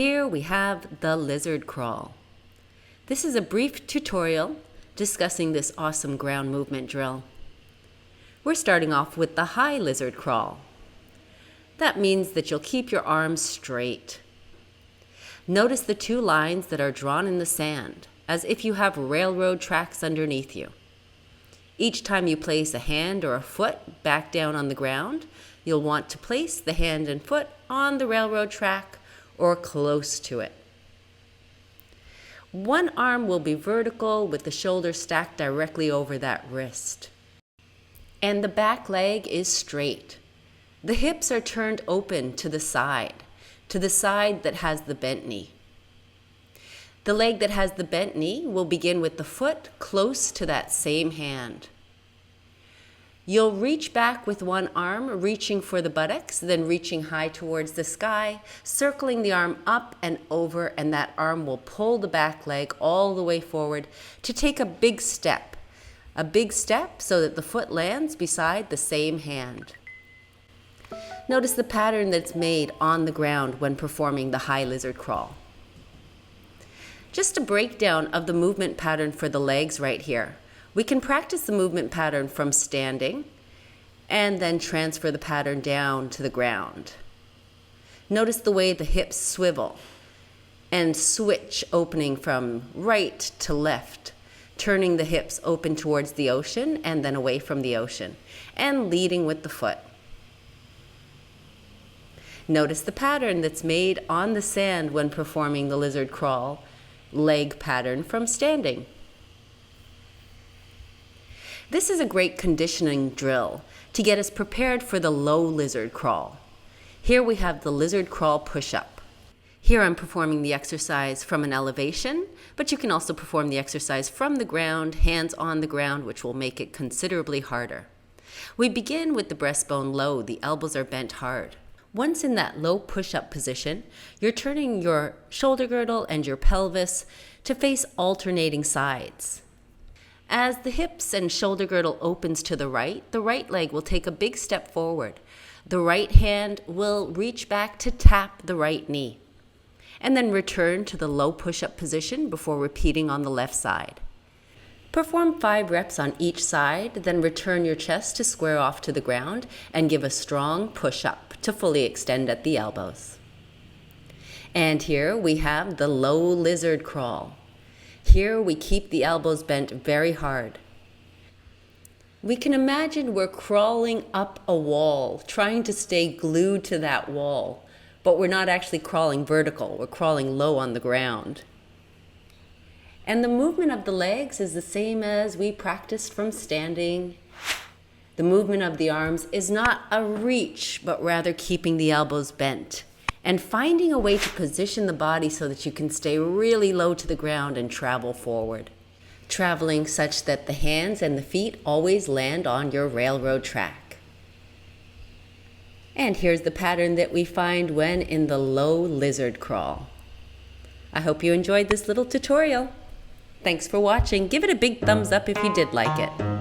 Here we have the lizard crawl. This is a brief tutorial discussing this awesome ground movement drill. We're starting off with the high lizard crawl. That means that you'll keep your arms straight. Notice the two lines that are drawn in the sand, as if you have railroad tracks underneath you. Each time you place a hand or a foot back down on the ground, you'll want to place the hand and foot on the railroad track or close to it. One arm will be vertical with the shoulder stacked directly over that wrist. And the back leg is straight. The hips are turned open to the side that has the bent knee. The leg that has the bent knee will begin with the foot close to that same hand. You'll reach back with one arm, reaching for the buttocks, then reaching high towards the sky, circling the arm up and over, and that arm will pull the back leg all the way forward to take a big step so that the foot lands beside the same hand. Notice the pattern that's made on the ground when performing the high lizard crawl. Just a breakdown of the movement pattern for the legs right here. We can practice the movement pattern from standing and then transfer the pattern down to the ground. Notice the way the hips swivel and switch, opening from right to left, turning the hips open towards the ocean and then away from the ocean, and leading with the foot. Notice the pattern that's made on the sand when performing the lizard crawl leg pattern from standing. This is a great conditioning drill to get us prepared for the low lizard crawl. Here we have the lizard crawl push-up. Here I'm performing the exercise from an elevation, but you can also perform the exercise from the ground, hands on the ground, which will make it considerably harder. We begin with the breastbone low. The elbows are bent hard. Once in that low push-up position, you're turning your shoulder girdle and your pelvis to face alternating sides. As the hips and shoulder girdle opens to the right leg will take a big step forward. The right hand will reach back to tap the right knee, and then return to the low push-up position before repeating on the left side. Perform 5 reps on each side, then return your chest to square off to the ground and give a strong push-up to fully extend at the elbows. And here we have the low lizard crawl. Here we keep the elbows bent very hard. We can imagine we're crawling up a wall, trying to stay glued to that wall, but we're not actually crawling vertical, we're crawling low on the ground. And the movement of the legs is the same as we practiced from standing. The movement of the arms is not a reach, but rather keeping the elbows bent and finding a way to position the body so that you can stay really low to the ground and travel forward. Traveling such that the hands and the feet always land on your railroad track. And here's the pattern that we find when in the low lizard crawl. I hope you enjoyed this little tutorial. Thanks for watching. Give it a big thumbs up if you did like it.